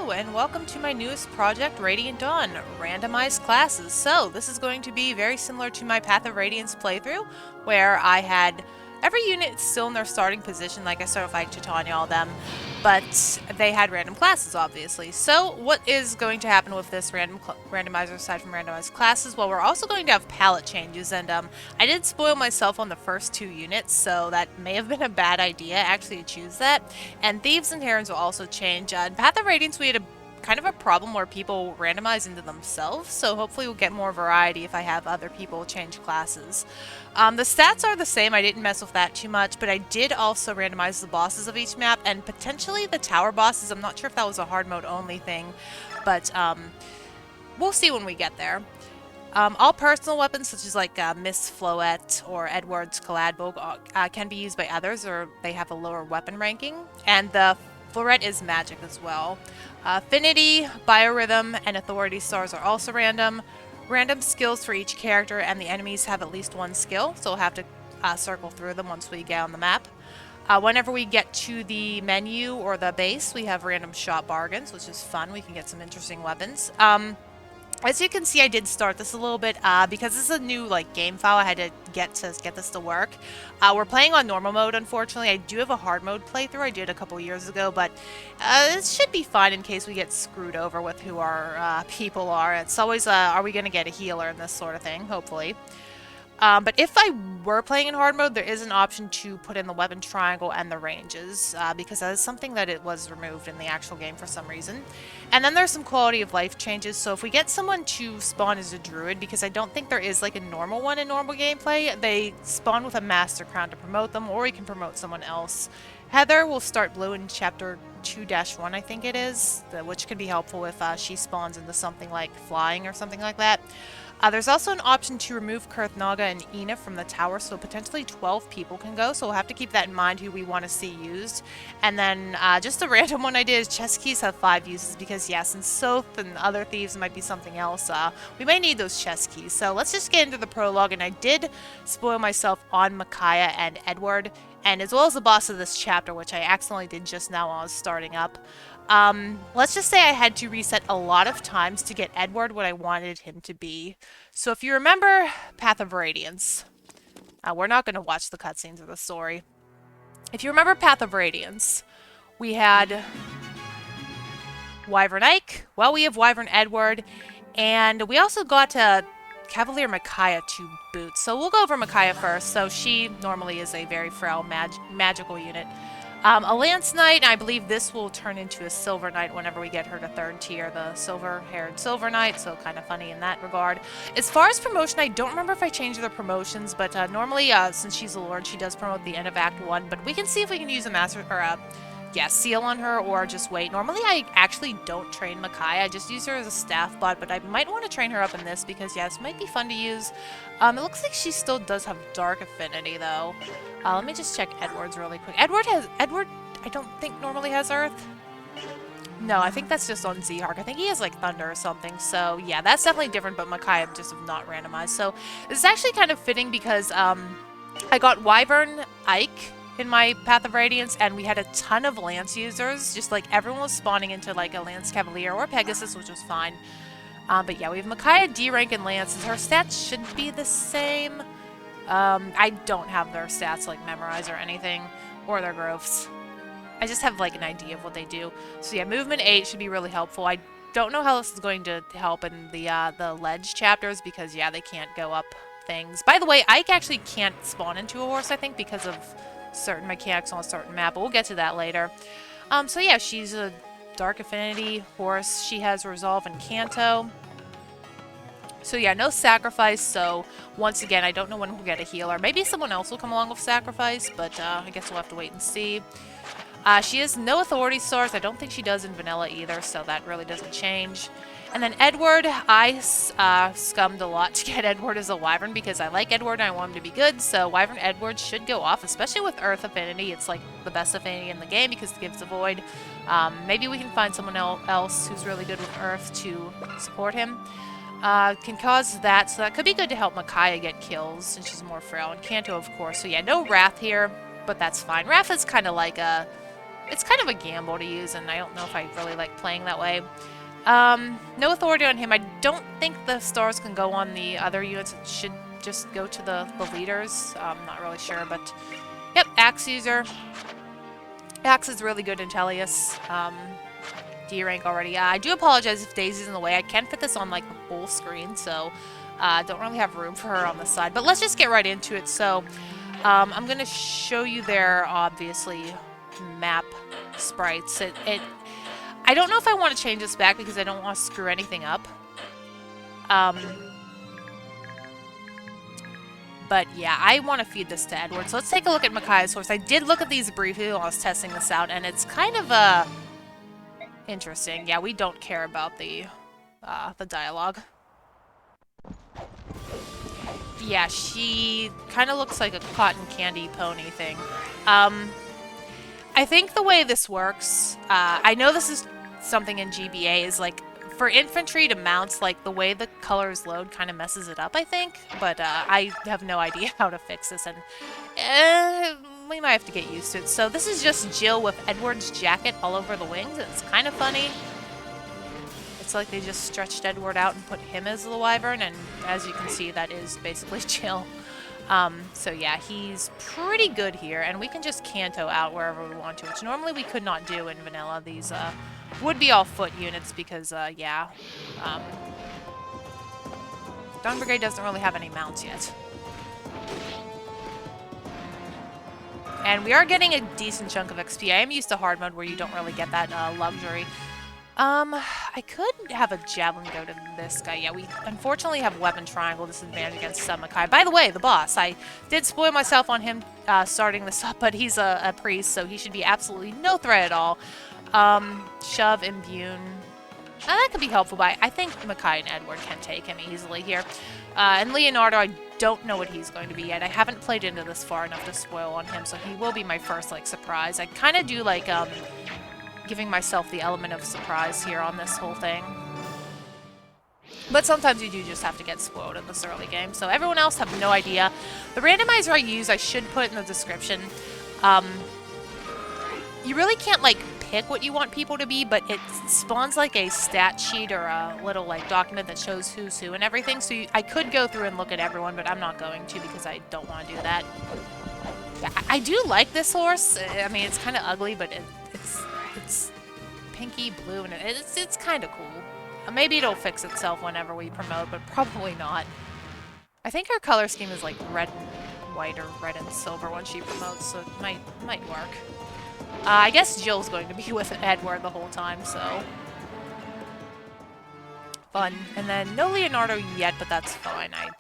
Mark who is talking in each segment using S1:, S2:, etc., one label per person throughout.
S1: Hello and welcome to my newest project, Radiant Dawn, randomized classes. So this is going to be very similar to my Path of Radiance playthrough, where I had every unit still in their starting position, like I started with like Titania, all them, but they had random classes, obviously. So what is going to happen with this randomizer aside from randomized classes? Well, we're also going to have palette changes, and I did spoil myself on the first two units, so that may have been a bad idea actually to choose that. And thieves and herons will also change. In Path of Radiance, we had a kind of a problem where people randomize into themselves, so hopefully we'll get more variety if I have other people change classes. The stats are the same, I didn't mess with that too much, but I did also randomize the bosses of each map, and potentially the tower bosses. I'm not sure if that was a hard mode only thing, but we'll see when we get there. All personal weapons, such as like Miss Florete or Edward's Caladbogue, can be used by others, or they have a lower weapon ranking, and the Florete is magic as well. Affinity, biorhythm, and authority stars are also random. Random skills for each character, and the enemies have at least one skill, so we'll have to circle through them once we get on the map. Whenever we get to the menu or the base, we have random shop bargains, which is fun. We can get some interesting weapons. As you can see, I did start this a little bit because this is a new game file. I had to get this to work. We're playing on normal mode, unfortunately. I do have a hard mode playthrough I did a couple years ago, but it should be fine in case we get screwed over with who our people are. It's always, are we going to get a healer in this sort of thing, hopefully. But if I were playing in hard mode, there is an option to put in the weapon triangle and the ranges, because that is something that it was removed in the actual game for some reason. And then there's some quality of life changes, so if we get someone to spawn as a druid, because I don't think there is like a normal one in normal gameplay, they spawn with a master crown to promote them, or we can promote someone else. Heather will start blue in chapter 2-1, I think it is, which can be helpful if she spawns into something like flying or something like that. There's also an option to remove Kurthnaga and Ena from the tower, so potentially 12 people can go, so we'll have to keep that in mind who we want to see used. And then just a random one I did is chest keys have 5 uses, because yeah, since Soth and other thieves might be something else, we may need those chest keys. So let's just get into the prologue, and I did spoil myself on Micaiah and Edward, and as well as the boss of this chapter, which I accidentally did just now while I was starting up. Let's just say I had to reset a lot of times to get Edward what I wanted him to be. So if you remember Path of Radiance, we're not going to watch the cutscenes of the story. If you remember Path of Radiance, we had Wyvern Ike, well, we have Wyvern Edward, and we also got Cavalier Micaiah to boot. So we'll go over Micaiah first. So she normally is a very frail magical unit. A Lance Knight, I believe this will turn into a Silver Knight whenever we get her to 3rd tier, the silver-haired Silver Knight, so kind of funny in that regard. As far as promotion, I don't remember if I changed the promotions, but normally, since she's a Lord, she does promote the end of Act 1, but we can see if we can use a Master, or a seal on her, or just wait. Normally, I actually don't train Micaiah, I just use her as a staff bot, but I might want to train her up in this, because yeah, this might be fun to use. It looks like she still does have Dark Affinity, though. Let me just check Edward's really quick. Edward, I don't think normally has Earth. No, I think that's just on Zhark. I think he has like Thunder or something. So yeah, that's definitely different, but Micaiah just have not randomized. So this is actually kind of fitting because I got Wyvern Ike in my Path of Radiance, and we had a ton of Lance users. Just like everyone was spawning into like a Lance Cavalier or Pegasus, which was fine. But yeah, we have Micaiah D rank and Lances. Her stats should be the same. I don't have their stats like memorized or anything, or their growths. I just have like an idea of what they do. So yeah, movement 8 should be really helpful. I don't know how this is going to help in the ledge chapters, because yeah, they can't go up things. By the way, Ike actually can't spawn into a horse, I think, because of certain mechanics on a certain map, but we'll get to that later. So yeah, she's a Dark Affinity horse. She has Resolve and Canto. So yeah, no sacrifice, so once again, I don't know when we'll get a healer. Maybe someone else will come along with sacrifice, but I guess we'll have to wait and see. She has no authority stars. I don't think she does in vanilla either, so that really doesn't change. And then Edward, I scummed a lot to get Edward as a Wyvern because I like Edward and I want him to be good, so Wyvern Edward should go off, especially with Earth Affinity. It's like the best affinity in the game because it gives a void. Maybe we can find someone else who's really good with Earth to support him. Can cause that, so that could be good to help Micaiah get kills since she's more frail, and Canto, of course. So yeah, no Wrath here, but that's fine. Wrath is kind of like a it's kind of a gamble to use, and I don't know if I really like playing that way. No authority on him. I don't think the stars can go on the other units. It should just go to the leaders. I'm not really sure, but yep, Axe user. Axe is really good in Tellius. D rank already. I do apologize if Daisy's in the way. I can fit this on like the full screen, so don't really have room for her on the side. But let's just get right into it. So I'm gonna show you their obviously map sprites. I don't know if I want to change this back because I don't want to screw anything up. But yeah, I want to feed this to Edward. So let's take a look at Micaiah's horse. I did look at these briefly while I was testing this out, and it's kind of interesting. Yeah, we don't care about the dialogue. Yeah, she kind of looks like a cotton candy pony thing. I think the way this works, I know this is something in GBA, is like for infantry to mounts, like the way the colors load kind of messes it up, I think. But I have no idea how to fix this, and we might have to get used to it. So this is just Jill with Edward's jacket all over the wings. It's kind of funny. It's like they just stretched Edward out and put him as the wyvern, and as you can see, that is basically Jill. So yeah, he's pretty good here, and we can just canto out wherever we want to, which normally we could not do in vanilla. These would be all foot units because, yeah, Dawn Brigade doesn't really have any mounts yet. And we are getting a decent chunk of XP. I am used to hard mode where you don't really get that luxury. I could have a javelin go to this guy. Yeah, we unfortunately have weapon triangle disadvantage against Makai. By the way, the boss. I did spoil myself on him starting this up, but he's a priest, so he should be absolutely no threat at all. Shove, Imbune. That could be helpful, but I think Makai and Edward can take him easily here. And Leonardo, I don't know what he's going to be yet. I haven't played into this far enough to spoil on him, so he will be my first, like, surprise. I kind of do, like, giving myself the element of surprise here on this whole thing. But sometimes you do just have to get spoiled in this early game. So everyone else have no idea. The randomizer I use, I should put in the description. You really can't, like, pick what you want people to be, but it spawns, like, a stat sheet or a little, like, document that shows who's who and everything. So I could go through and look at everyone, but I'm not going to because I don't want to do that. I do like this horse. I mean, it's kind of ugly, but it's pinky blue, and it's kind of cool. Maybe it'll fix itself whenever we promote, but probably not. I think her color scheme is like red and white or red and silver when she promotes, so it might work. I guess Jill's going to be with Edward the whole time, so fun. And then no Leonardo yet, but that's fine. I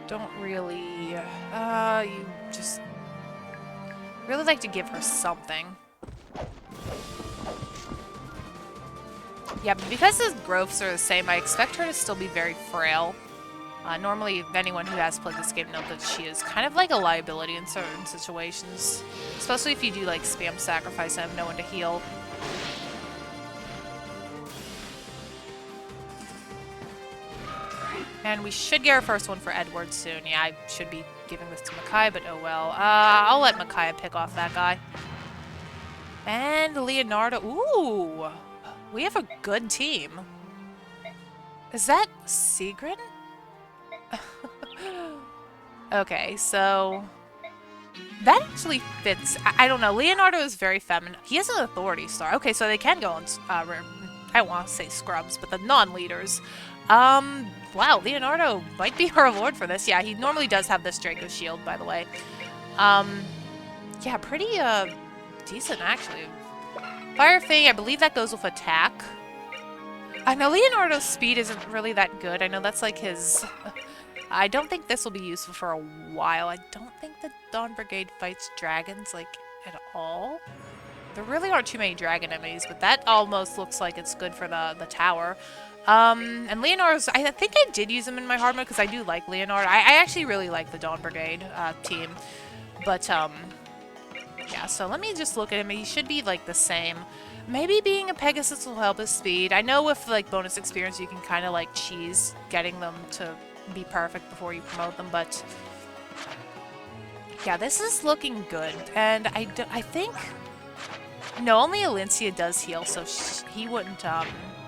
S1: don't really you just really like to give her something. Yeah, but because the growths are the same, I expect her to still be very frail. Normally, anyone who has played this game knows that she is kind of like a liability in certain situations. Especially if you do, like, spam sacrifice and have no one to heal. And we should get our first one for Edward soon. Yeah, I should be giving this to Micaiah, but oh well. I'll let Micaiah pick off that guy. And Leonardo. Ooh! We have a good team. Is that Sigrid? Okay, so that actually fits. I don't know. Leonardo is very feminine. He is an authority star. Okay, so they can go on, I don't want to say scrubs, but the non-leaders. Wow, Leonardo might be our lord for this. Yeah, he normally does have this Draco shield, by the way. Yeah, pretty, decent, actually. Fire Fang, I believe that goes with attack. I know Leonardo's speed isn't really that good. I know that's like his... I don't think this will be useful for a while. I don't think the Dawn Brigade fights dragons, like, at all. There really aren't too many dragon enemies, but that almost looks like it's good for the tower. And Leonardo's... I think I did use him in my hard mode, because I do like Leonardo. I actually really like the Dawn Brigade team. But, yeah, so let me just look at him. He should be, like, the same. Maybe being a Pegasus will help his speed. I know with, like, bonus experience you can kind of, like, cheese getting them to be perfect before you promote them, but... yeah, this is looking good. And I think... No, only Alencia does heal, so he wouldn't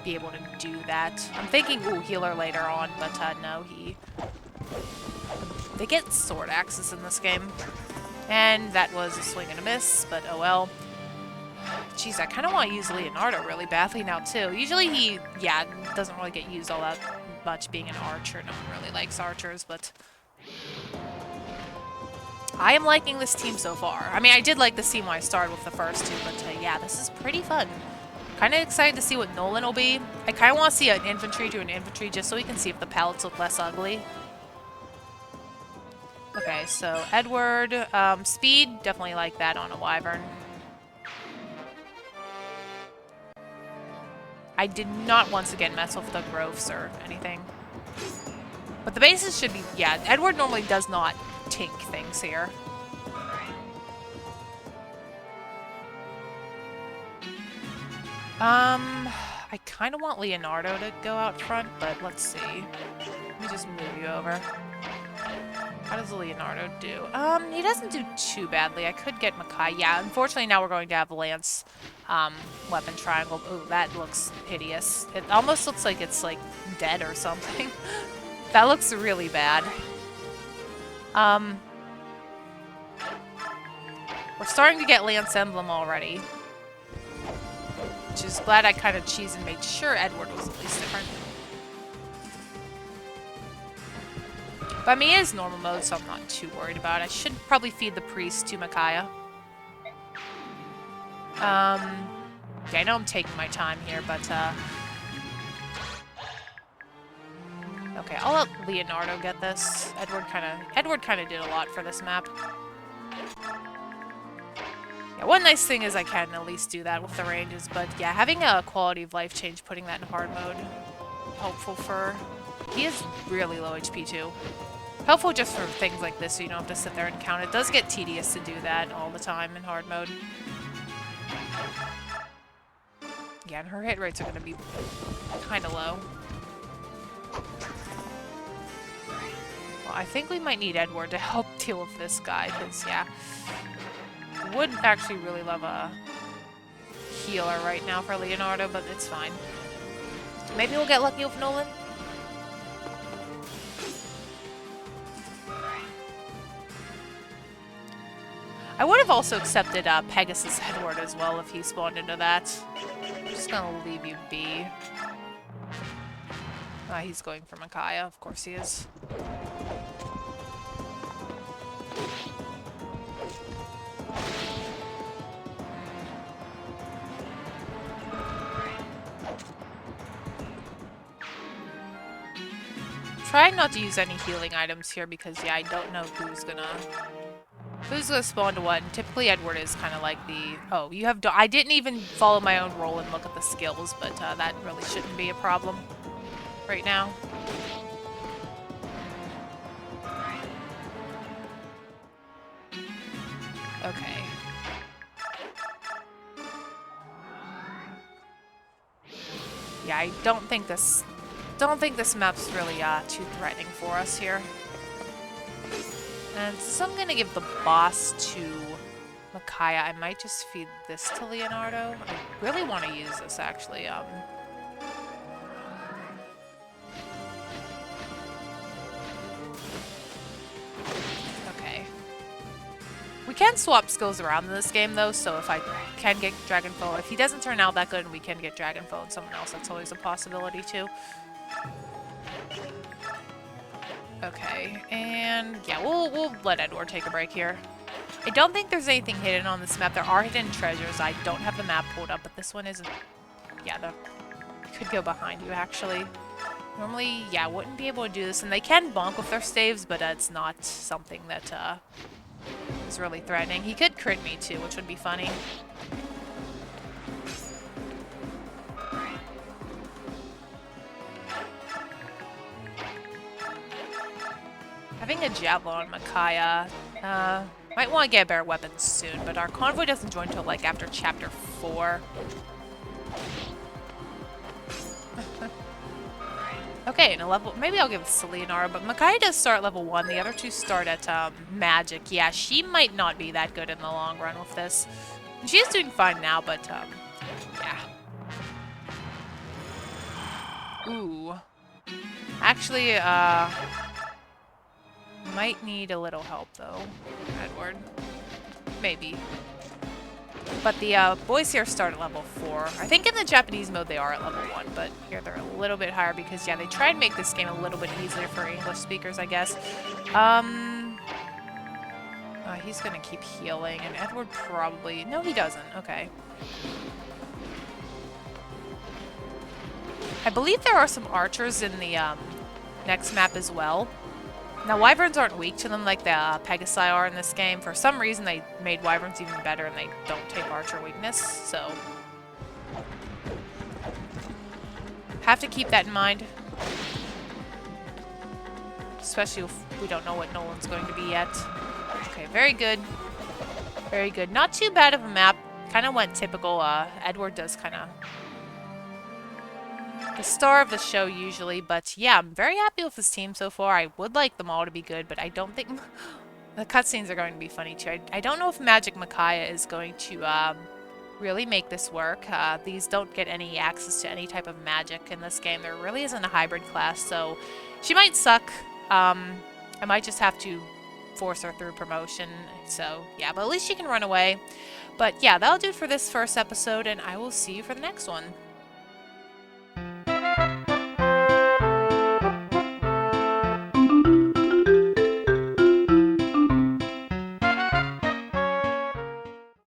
S1: be able to do that. I'm thinking, ooh, healer later on, but no, they get sword axes in this game. And that was a swing and a miss, but oh well. Jeez, I kind of want to use Leonardo really badly now, too. Usually he, yeah, doesn't really get used all that much being an archer. No one really likes archers, but I am liking this team so far. I mean, I did like this team when I started with the first two, but yeah, this is pretty fun. Kind of excited to see what Nolan will be. I kind of want to see an infantry to an infantry just so we can see if the pallets look less ugly. Okay, so Edward, speed, definitely like that on a wyvern. I did not once again mess with the growths or anything. But the bases should be, yeah, Edward normally does not tink things here. I kind of want Leonardo to go out front, but let's see. Let me just move you over. How does Leonardo do? He doesn't do too badly. I could get Makai. Yeah, unfortunately now we're going to have Lance, weapon triangle. Ooh, that looks hideous. It almost looks like it's, like, dead or something. That looks really bad. We're starting to get Lance Emblem already. Which is glad I kind of cheesed and made sure Edward was at least different. But I mean, it is normal mode, so I'm not too worried about it. I should probably feed the priest to Micaiah. Yeah, I know I'm taking my time here, but, okay, I'll let Leonardo get this. Edward kind of did a lot for this map. Yeah, one nice thing is I can at least do that with the ranges, but yeah, having a quality of life change, putting that in hard mode, helpful for... He is really low HP too. Helpful just for things like this so you don't have to sit there and count. It does get tedious to do that all the time in hard mode. Yeah, and her hit rates are going to be kind of low. Well, I think we might need Edward to help deal with this guy, because, yeah, would actually really love a healer right now for Leonardo, but it's fine. Maybe we'll get lucky with Nolan? I would have also accepted Pegasus Edward as well if he spawned into that. I'm just gonna leave you be. He's going for Micaiah, of course he is. Trying not to use any healing items here because, yeah, I don't know who's gonna spawn to what, and typically Edward is kind of like the... Oh, you have... I didn't even follow my own role and look at the skills, but that really shouldn't be a problem right now. Okay. Yeah, I don't think this map's really too threatening for us here. And so I'm gonna give the boss to Micaiah. I might just feed this to Leonardo. I really want to use this, actually. Okay. We can swap skills around in this game, though, so if I can get Dragonfoe, if he doesn't turn out that good and we can get Dragonfoe and someone else, that's always a possibility, too. Okay, and yeah, we'll let Edward take a break here. I don't think there's anything hidden on this map. There are hidden treasures. I don't have the map pulled up, but this one isn't. Yeah, could go behind you, actually. Normally, yeah, wouldn't be able to do this, and they can bonk with their staves, but it's not something that is really threatening. He could crit me, too, which would be funny. Having a javelin on Micaiah, might want to get a better weapon soon, but our convoy doesn't join until, like, after chapter 4. Okay, and a level... Maybe I'll give this to Leonardo, but Micaiah does start at level 1. The other two start at, magic. Yeah, she might not be that good in the long run with this. She is doing fine now, but, yeah. Ooh. Actually, might need a little help, though, Edward. Maybe. But the boys here start at level 4. I think in the Japanese mode they are at level 1, but here they're a little bit higher because, yeah, they try and make this game a little bit easier for English speakers, I guess. He's gonna keep healing, and Edward probably... No, he doesn't. Okay. I believe there are some archers in the next map as well. Now, wyverns aren't weak to them like the Pegasi are in this game. For some reason, they made wyverns even better, and they don't take archer weakness, so... Have to keep that in mind. Especially if we don't know what Nolan's going to be yet. Okay, very good. Very good. Not too bad of a map. Kind of went typical. Edward does kind of... the star of the show usually, but yeah, I'm very happy with this team so far. I would like them all to be good, but I don't think the cutscenes are going to be funny too. I don't know if Magic Micaiah is going to really make this work. These don't get any access to any type of magic in this game. There really isn't a hybrid class, so she might suck. I might just have to force her through promotion, so yeah, but at least she can run away. But yeah, that'll do it for this first episode, and I will see you for the next one.